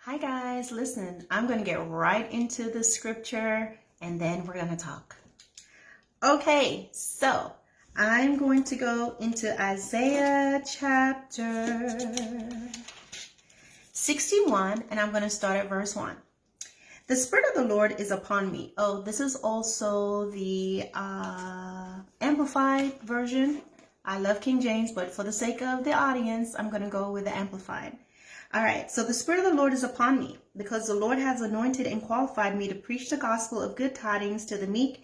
Hi guys, listen, I'm going to get right into the scripture and then we're going to talk. Okay, so I'm going to go into Isaiah chapter 61 and I'm going to start at verse 1. The Spirit of the Lord is upon me. Oh, this is also the Amplified version. I love King James, but for the sake of the audience, I'm going to go with the Amplified. All right, so the Spirit of the Lord is upon me, because the Lord has anointed and qualified me to preach the gospel of good tidings to the meek,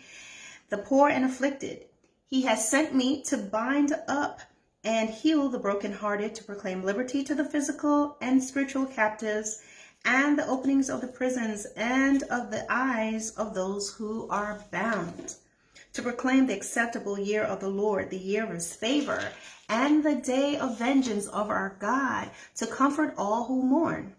the poor and afflicted. He has sent me to bind up and heal the brokenhearted, to proclaim liberty to the physical and spiritual captives, and the openings of the prisons and of the eyes of those who are bound, to proclaim the acceptable year of the Lord, the year of his favor, and the day of vengeance of our God, to comfort all who mourn,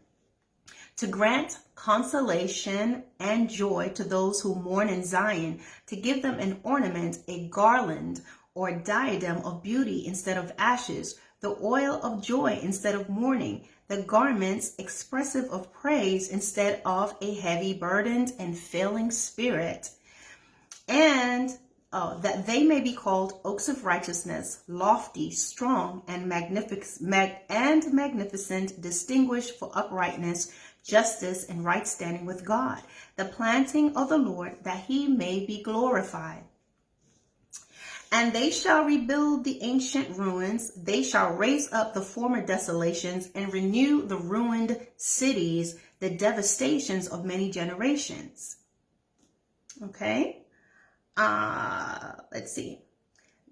to grant consolation and joy to those who mourn in Zion, to give them an ornament, a garland, or diadem of beauty instead of ashes, the oil of joy instead of mourning, the garments expressive of praise instead of a heavy burdened and failing spirit, and that they may be called oaks of righteousness, lofty, strong, and magnificent, distinguished for uprightness, justice, and right standing with God, the planting of the Lord, that he may be glorified. And they shall rebuild the ancient ruins. They shall raise up the former desolations and renew the ruined cities, the devastations of many generations. Okay. Let's see.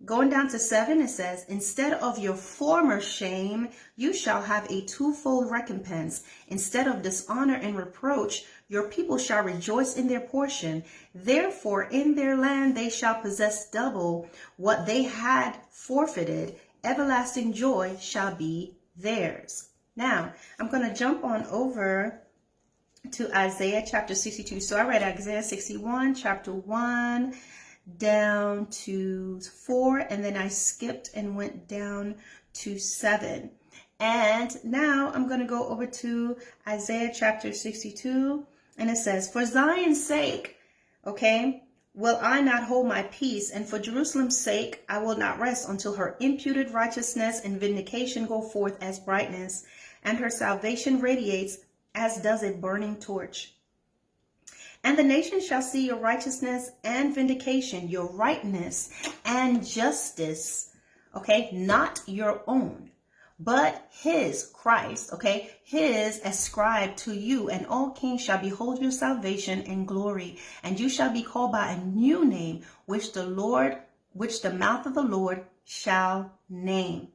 Going down to 7, it says, instead of your former shame, you shall have a twofold recompense. Instead of dishonor and reproach, your people shall rejoice in their portion. Therefore, in their land they shall possess double what they had forfeited. Everlasting joy shall be theirs. Now, I'm going to jump on over to Isaiah chapter 62. So I read Isaiah 61, chapter 1 down to 4, and then I skipped and went down to 7. And now I'm going to go over to Isaiah chapter 62, and it says, for Zion's sake, okay, will I not hold my peace, and for Jerusalem's sake I will not rest until her imputed righteousness and vindication go forth as brightness, and her salvation radiates as does a burning torch. And the nations shall see your righteousness and vindication, your rightness and justice, okay, not your own, but his, Christ, okay, his ascribed to you, and all kings shall behold your salvation and glory, and you shall be called by a new name, which the mouth of the Lord shall name.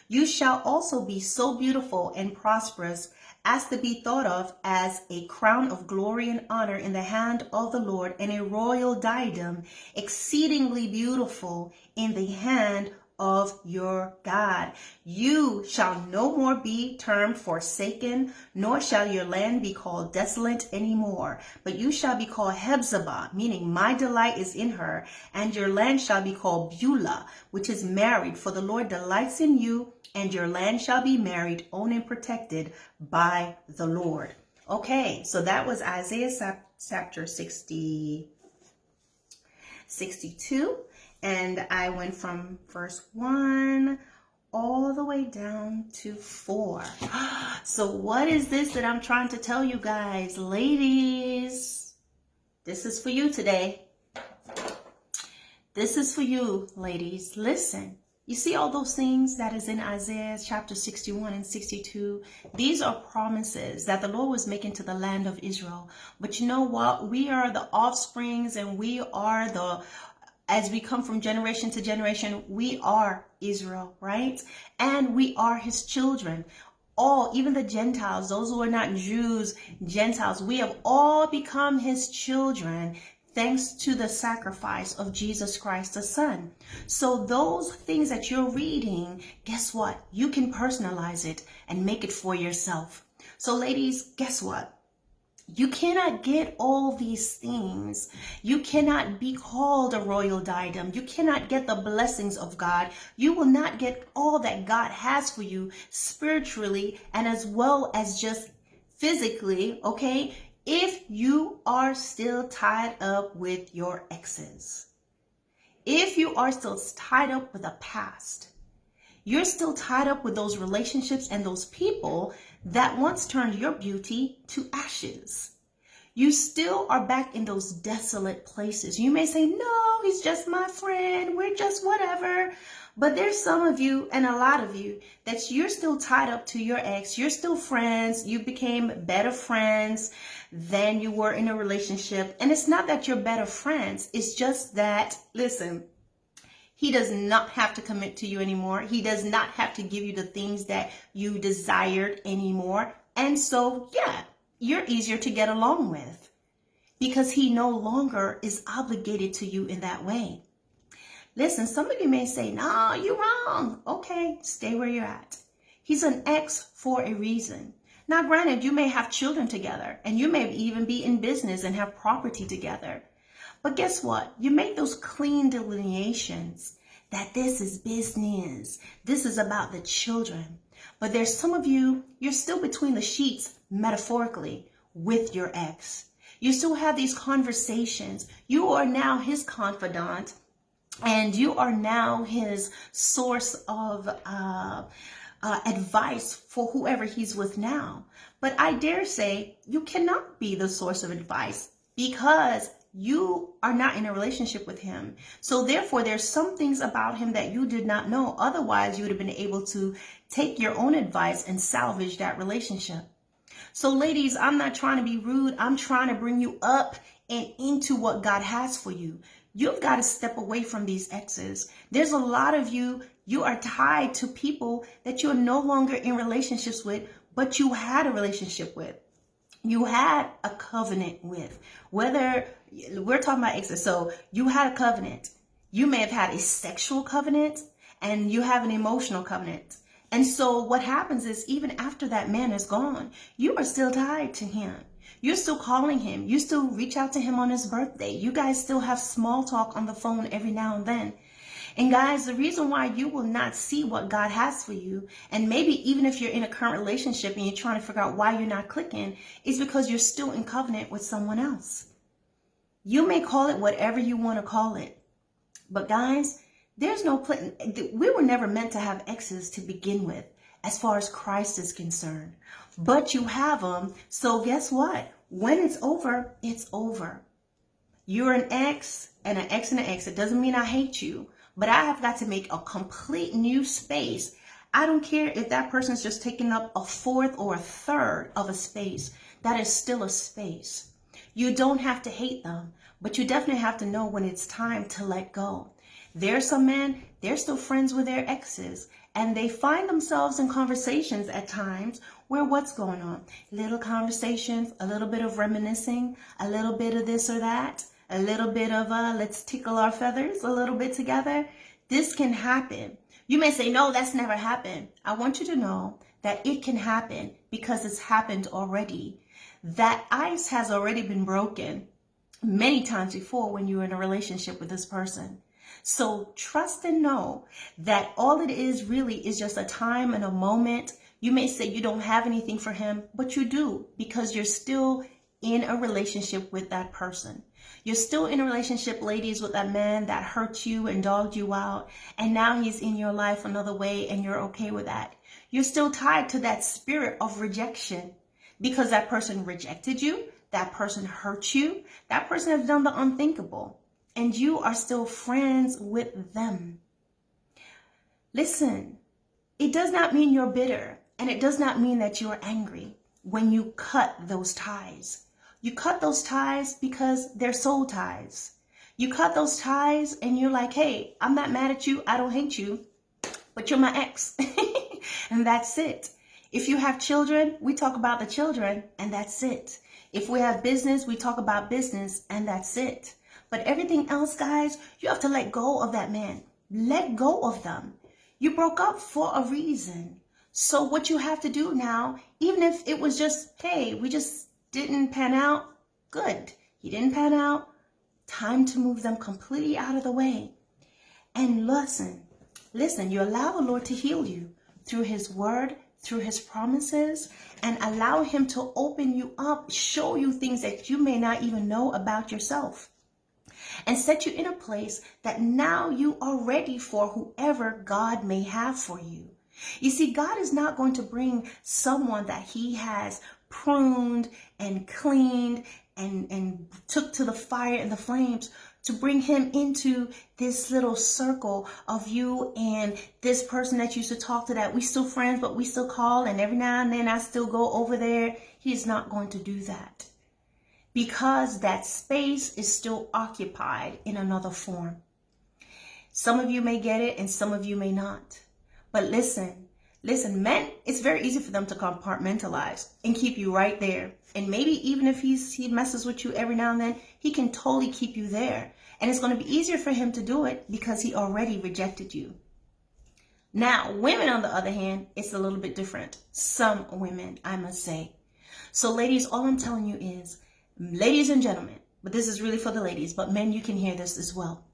You shall also be so beautiful and prosperous as to be thought of as a crown of glory and honor in the hand of the Lord, and a royal diadem exceedingly beautiful in the hand of your God. You shall no more be termed forsaken, nor shall your land be called desolate anymore, but you shall be called Hephzibah, meaning my delight is in her, and your land shall be called Beulah, which is married, for the Lord delights in you, and your land shall be married, owned and protected by the Lord. Okay, so that was Isaiah chapter 62. And I went from verse 1 all the way down to 4. So what is this that I'm trying to tell you guys? Ladies, this is for you today. This is for you, ladies. Listen. You see all those things that is in Isaiah chapter 61 and 62? These are promises that the Lord was making to the land of Israel. But you know what? We are the offsprings, and we are as we come from generation to generation, we are Israel, right? And we are his children. All, even the Gentiles, those who are not Jews, Gentiles, we have all become his children, thanks to the sacrifice of Jesus Christ, the Son. So those things that you're reading, guess what? You can personalize it and make it for yourself. So ladies, guess what? You cannot get all these things. You cannot be called a royal diadem. You cannot get the blessings of God. You will not get all that God has for you spiritually, and as well as just physically, okay, if you are still tied up with your exes. If you are still tied up with a past, you're still tied up with those relationships and those people that once turned your beauty to ashes. You still are back in those desolate places. You may say, no, he's just my friend. We're just whatever. But there's some of you and a lot of you that you're still tied up to your ex. You're still friends. You became better friends than you were in a relationship. And it's not that you're better friends. It's just that, listen, he does not have to commit to you anymore. He does not have to give you the things that you desired anymore. And so, yeah, you're easier to get along with because he no longer is obligated to you in that way. Listen, some of you may say, no, you're wrong. Okay, stay where you're at. He's an ex for a reason. Now, granted, you may have children together and you may even be in business and have property together. But guess what? You make those clean delineations that this is business. This is about the children. But there's some of you, you're still between the sheets, metaphorically, with your ex. You still have these conversations. You are now his confidant, and you are now his source of advice for whoever he's with now. But I dare say you cannot be the source of advice because you are not in a relationship with him. So therefore, there's some things about him that you did not know. Otherwise, you would have been able to take your own advice and salvage that relationship. So ladies, I'm not trying to be rude. I'm trying to bring you up and into what God has for you. You've got to step away from these exes. There's a lot of you, you are tied to people that you're no longer in relationships with, but you had a relationship with. You had a covenant with. Whether we're talking about exes, so you had a covenant. You may have had a sexual covenant and you have an emotional covenant. And so what happens is even after that man is gone, you are still tied to him. You're still calling him. You still reach out to him on his birthday. You guys still have small talk on the phone every now and then. And guys, the reason why you will not see what God has for you, and maybe even if you're in a current relationship and you're trying to figure out why you're not clicking, is because you're still in covenant with someone else. You may call it whatever you want to call it. But guys, there's no place. We were never meant to have exes to begin with, as far as Christ is concerned. But you have them. So guess what? When it's over, it's over. You're an ex and an ex and an ex. It doesn't mean I hate you. But I have got to make a complete new space. I don't care if that person's just taking up a fourth or a third of a space. That is still a space. You don't have to hate them, but you definitely have to know when it's time to let go. There's some men, they're still friends with their exes, and they find themselves in conversations at times where what's going on? Little conversations, a little bit of reminiscing, a little bit of this or that. A little bit of let's tickle our feathers a little bit together. This can happen. You may say, no, that's never happened. I want you to know that it can happen because it's happened already. That ice has already been broken many times before when you're in a relationship with this person. So trust and know that all it is really is just a time and a moment. You may say you don't have anything for him, but you do because you're still in a relationship with that person. You're still in a relationship, ladies, with that man that hurt you and dogged you out. And now he's in your life another way and you're okay with that. You're still tied to that spirit of rejection because that person rejected you. That person hurt you. That person has done the unthinkable. And you are still friends with them. Listen, it does not mean you're bitter. And it does not mean that you're angry when you cut those ties. You cut those ties because they're soul ties. You cut those ties and you're like, hey, I'm not mad at you. I don't hate you, but you're my ex. And that's it. If you have children, we talk about the children and that's it. If we have business, we talk about business and that's it. But everything else, guys, you have to let go of that man. Let go of them. You broke up for a reason. So what you have to do now, even if it was just, hey, we just didn't pan out, good. He didn't pan out, time to move them completely out of the way. And listen, you allow the Lord to heal you through his word, through his promises and allow him to open you up, show you things that you may not even know about yourself, and set you in a place that now you are ready for whoever God may have for you. You see, God is not going to bring someone that he has pruned and cleaned and took to the fire and the flames to bring him into this little circle of you and this person that used to talk to, that we still friends, but we still call, and every now and then I still go over there. He's not going to do that, because that space is still occupied in another form. Some of you may get it and some of you may not. But listen, men, it's very easy for them to compartmentalize and keep you right there. And maybe even if he messes with you every now and then, he can totally keep you there. And it's going to be easier for him to do it because he already rejected you. Now, women, on the other hand, it's a little bit different. Some women, I must say. So ladies, all I'm telling you is, ladies and gentlemen, but this is really for the ladies, but men, you can hear this as well.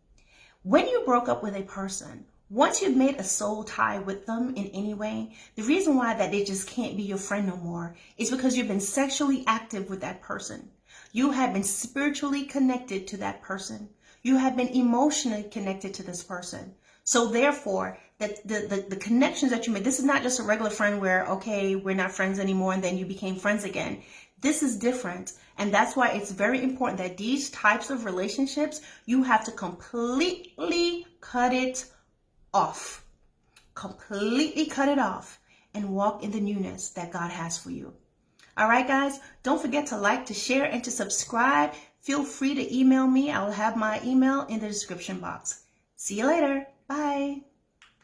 When you broke up with a person, once you've made a soul tie with them in any way, the reason why that they just can't be your friend no more is because you've been sexually active with that person. You have been spiritually connected to that person. You have been emotionally connected to this person. So therefore, the connections that you made, this is not just a regular friend where, okay, we're not friends anymore and then you became friends again. This is different. And that's why it's very important that these types of relationships, you have to completely cut it off. Completely cut it off and walk in the newness that God has for you. All right, guys, don't forget to like, to share, and to subscribe. Feel free to email me. I will have my email in the description box. See you later. Bye.